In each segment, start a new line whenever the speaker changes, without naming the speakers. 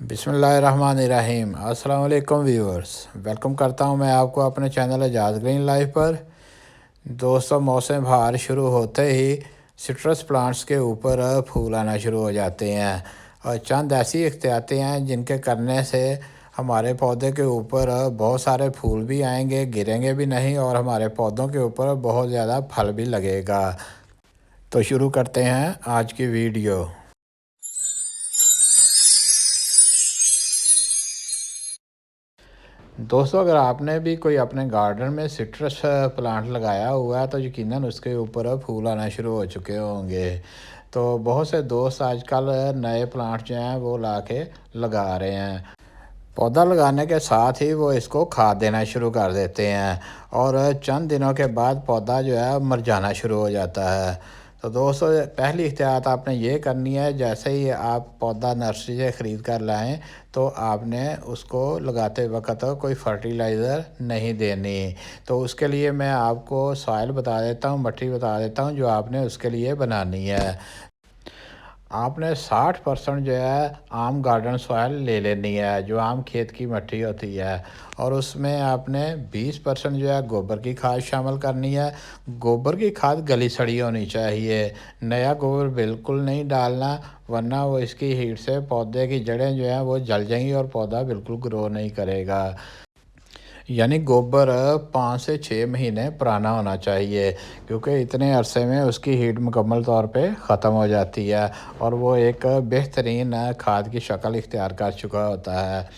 बिस्मिल्लाहिर्रहमानिर्रहीम। अस्सलाम वालेकुम व्यूअर्स, वेलकम करता हूं मैं आपको अपने चैनल एजाज़ ग्रीन लाइफ पर। दोस्तों, मौसम बहार शुरू होते ही सिट्रस प्लांट्स के ऊपर फूल आना शुरू हो जाते हैं और चंद ऐसी एहतियातें हैं जिनके करने से हमारे पौधे के ऊपर बहुत सारे फूल भी आएंगे, गिरेंगे भी नहीं और हमारे पौधों के ऊपर बहुत ज़्यादा फल भी लगेगा। तो शुरू करते हैं आज की वीडियो। दोस्तों, अगर आपने भी कोई अपने गार्डन में सिट्रस प्लांट लगाया हुआ है तो यकीनन उसके ऊपर फूल आना शुरू हो चुके होंगे। तो बहुत से दोस्त आजकल नए प्लांट जो हैं वो ला के लगा रहे हैं। पौधा लगाने के साथ ही वो इसको खाद देना शुरू कर देते हैं और चंद दिनों के बाद पौधा जो है मुरझाना शुरू हो जाता है। तो दोस्तों, पहली एहतियात आपने ये करनी है, जैसे ही आप पौधा नर्सरी से ख़रीद कर लाएं तो आपने उसको लगाते वक्त कोई फर्टिलाइज़र नहीं देनी। तो उसके लिए मैं आपको सॉइल बता देता हूँ, मिट्टी बता देता हूँ जो आपने उसके लिए बनानी है। आपने 60% जो है आम गार्डन सॉइल ले लेनी है, जो आम खेत की मिट्टी होती है, और उसमें आपने 20% जो है गोबर की खाद शामिल करनी है। गोबर की खाद गली सड़ी होनी चाहिए, नया गोबर बिल्कुल नहीं डालना, वरना वो इसकी हीट से पौधे की जड़ें जो हैं वो जल जाएंगी और पौधा बिल्कुल ग्रो नहीं करेगा। यानी गोबर 5 से 6 महीने पुराना होना चाहिए, क्योंकि इतने अरसे में उसकी हीट मुकम्मल तौर पे ख़त्म हो जाती है और वो एक बेहतरीन खाद की शक्ल इख्तियार कर चुका होता है।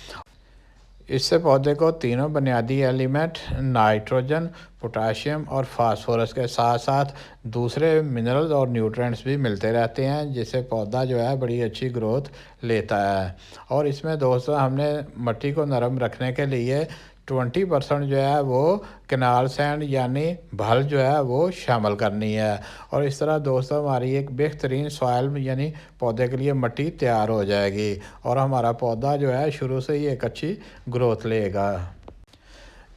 इससे पौधे को तीनों बुनियादी एलिमेंट नाइट्रोजन, पोटाशियम और फास्फोरस के साथ साथ दूसरे मिनरल्स और न्यूट्रिएंट्स भी मिलते रहते हैं, जिससे पौधा जो है बड़ी अच्छी ग्रोथ लेता है। और इसमें दोस्तों, हमने मिट्टी को नरम रखने के लिए 20% जो है वो कैनाल सैंड यानी भल जो है वो शामिल करनी है। और इस तरह दोस्तों, हमारी एक बेहतरीन सॉइल यानी पौधे के लिए मिट्टी तैयार हो जाएगी और हमारा पौधा जो है शुरू से ही एक अच्छी ग्रोथ लेगा।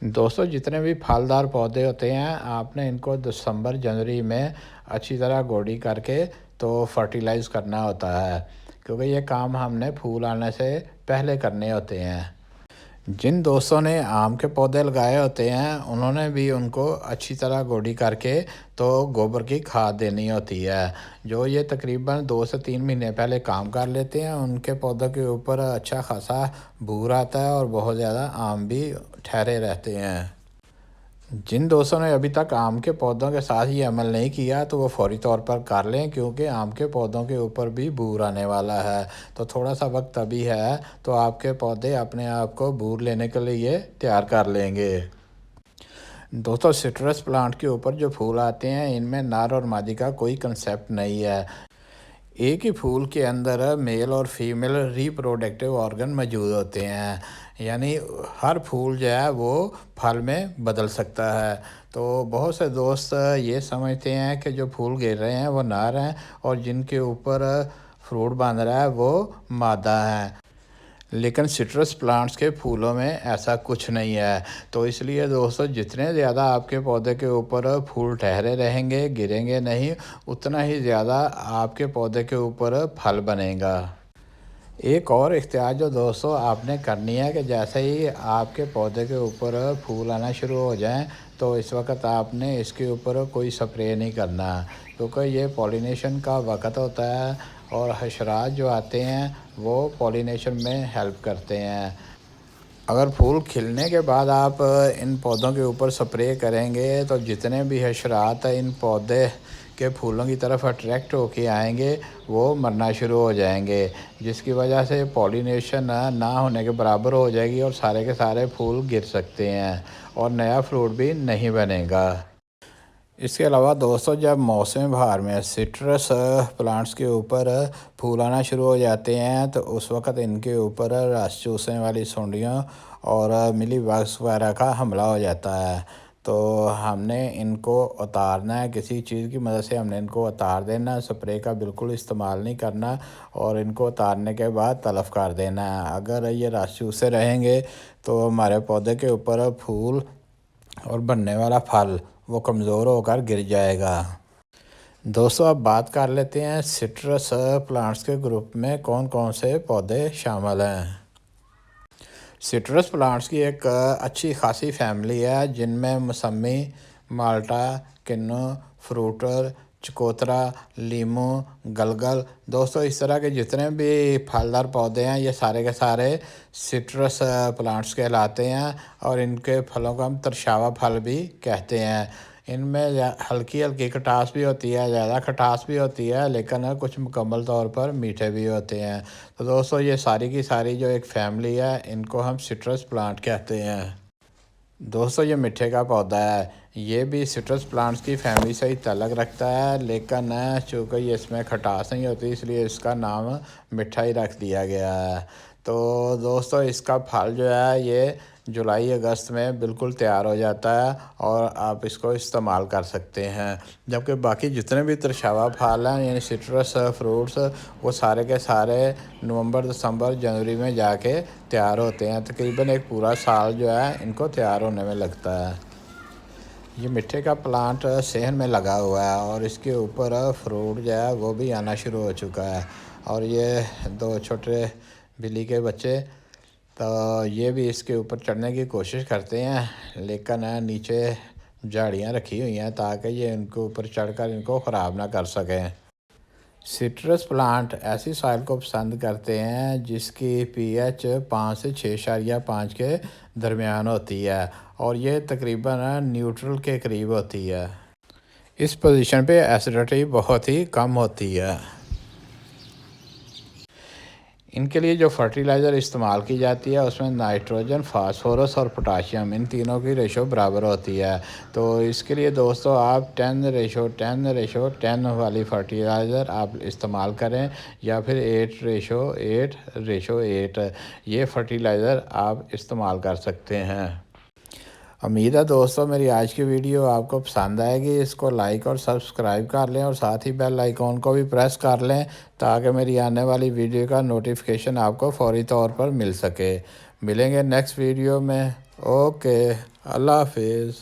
दोस्तों, जितने भी फलदार पौधे होते हैं आपने इनको दिसंबर जनवरी में अच्छी तरह गोडी करके तो फर्टिलाइज़ करना होता है, क्योंकि ये काम हमने फूल आने से पहले करने होते हैं। जिन दोस्तों ने आम के पौधे लगाए होते हैं उन्होंने भी उनको अच्छी तरह गोडी करके तो गोबर की खाद देनी होती है। जो ये तकरीबन 2 से 3 महीने पहले काम कर लेते हैं उनके पौधों के ऊपर अच्छा खासा बूर आता है और बहुत ज़्यादा आम भी ठहरे रहते हैं। जिन दोस्तों ने अभी तक आम के पौधों के साथ ये अमल नहीं किया तो वो फौरी तौर पर कर लें, क्योंकि आम के पौधों के ऊपर भी बूर आने वाला है। तो थोड़ा सा वक्त अभी है तो आपके पौधे अपने आप को बूर लेने के लिए तैयार कर लेंगे। दोस्तों, सिट्रस प्लांट के ऊपर जो फूल आते हैं इनमें नर और मादी का कोई कंसेप्ट नहीं है। एक ही फूल के अंदर मेल और फीमेल रिप्रोडक्टिव ऑर्गन मौजूद होते हैं, यानी हर फूल जो है वो फल में बदल सकता है। तो बहुत से दोस्त ये समझते हैं कि जो फूल गिर रहे हैं वो नर हैं और जिनके ऊपर फ्रूट बन रहा है वो मादा है, लेकिन सिट्रस प्लांट्स के फूलों में ऐसा कुछ नहीं है। तो इसलिए दोस्तों, जितने ज़्यादा आपके पौधे के ऊपर फूल ठहरे रहेंगे, गिरेंगे नहीं, उतना ही ज़्यादा आपके पौधे के ऊपर फल बनेगा। एक और एहतियात जो दोस्तों आपने करनी है कि जैसे ही आपके पौधे के ऊपर फूल आना शुरू हो जाएं तो इस वक्त आपने इसके ऊपर कोई स्प्रे नहीं करना, क्योंकि ये पॉलिनेशन का वक्त होता है और हशरात जो आते हैं वो पॉलिनेशन में हेल्प करते हैं। अगर फूल खिलने के बाद आप इन पौधों के ऊपर स्प्रे करेंगे तो जितने भी हशरात इन पौधे के फूलों की तरफ अट्रैक्ट होके आएंगे वो मरना शुरू हो जाएंगे, जिसकी वजह से पॉलिनेशन ना होने के बराबर हो जाएगी और सारे के सारे फूल गिर सकते हैं और नया फ्रूट भी नहीं बनेगा। इसके अलावा दोस्तों, जब मौसम बहार में सिट्रस प्लांट्स के ऊपर फूल आना शुरू हो जाते हैं तो उस वक़्त इनके ऊपर रस चूसने वाली सुंडियों और मिलीबग्स वगैरह का हमला हो जाता है। तो हमने इनको उतारना है, किसी चीज़ की मदद से हमने इनको उतार देना, स्प्रे का बिल्कुल इस्तेमाल नहीं करना और इनको उतारने के बाद तलफ़ कर देना है। अगर ये रस चूसे रहेंगे तो हमारे पौधे के ऊपर फूल और बनने वाला फल वो कमज़ोर होकर गिर जाएगा। दोस्तों अब बात कर लेते हैं सिट्रस प्लांट्स के ग्रुप में कौन कौन से पौधे शामिल हैं। सिट्रस प्लांट्स की एक अच्छी खासी फैमिली है जिनमें मौसमी, माल्टा, किन्नू, फ्रूटर, चकोतरा, लीमू, गलगल। दोस्तों इस तरह के जितने भी फलदार पौधे हैं ये सारे के सारे सिट्रस प्लांट्स कहलाते हैं और इनके फलों को हम तरशावा फल भी कहते हैं। इनमें हल्की हल्की खटास भी होती है, ज़्यादा खटास भी होती है, लेकिन कुछ मुकम्मल तौर पर मीठे भी होते हैं। तो दोस्तों ये सारी की सारी जो एक फैमिली है इनको हम सिट्रस प्लांट कहते हैं। दोस्तों ये मिठे का पौधा है, ये भी सिट्रस प्लांट्स की फैमिली से ही ताल्लुक़ रखता है, लेकिन चूँकि ये इसमें खटास नहीं होती इसलिए इसका नाम मिठा ही रख दिया गया है। तो दोस्तों इसका फल जो है ये जुलाई अगस्त में बिल्कुल तैयार हो जाता है और आप इसको इस्तेमाल कर सकते हैं। जबकि बाकी जितने भी तरशावा फल हैं यानी सिट्रस फ्रूट्स वो सारे के सारे नवंबर, दिसंबर, जनवरी में जाके तैयार होते हैं। तकरीबन एक पूरा साल जो है इनको तैयार होने में लगता है। ये मिट्टी का प्लांट सेहन में लगा हुआ है और इसके ऊपर फ्रूट जो है वो भी आना शुरू हो चुका है और ये दो छोटे बिल्ली के बच्चे तो ये भी इसके ऊपर चढ़ने की कोशिश करते हैं, लेकिन नीचे झाड़ियाँ रखी हुई हैं ताकि ये इनके ऊपर चढ़कर इनको ख़राब ना कर सकें। सिट्रस प्लांट ऐसी सॉइल को पसंद करते हैं जिसकी पीएच 5 से 6.5 के दरमियान होती है और ये तकरीबन न्यूट्रल के करीब होती है। इस पोजीशन पे एसिडिटी बहुत ही कम होती है। इनके लिए जो फर्टिलाइज़र इस्तेमाल की जाती है उसमें नाइट्रोजन, फास्फोरस और पोटाशियम इन तीनों की रेशो बराबर होती है। तो इसके लिए दोस्तों आप 10:10:10 वाली फर्टिलाइज़र आप इस्तेमाल करें या फिर 8:8:8 ये फर्टिलाइज़र आप इस्तेमाल कर सकते हैं। उम्मीद है दोस्तों मेरी आज की वीडियो आपको पसंद आएगी। इसको लाइक और सब्सक्राइब कर लें और साथ ही बेल आइकॉन को भी प्रेस कर लें ताकि मेरी आने वाली वीडियो का नोटिफिकेशन आपको फौरी तौर पर मिल सके। मिलेंगे नेक्स्ट वीडियो में। ओके, अल्लाह हाफिज़।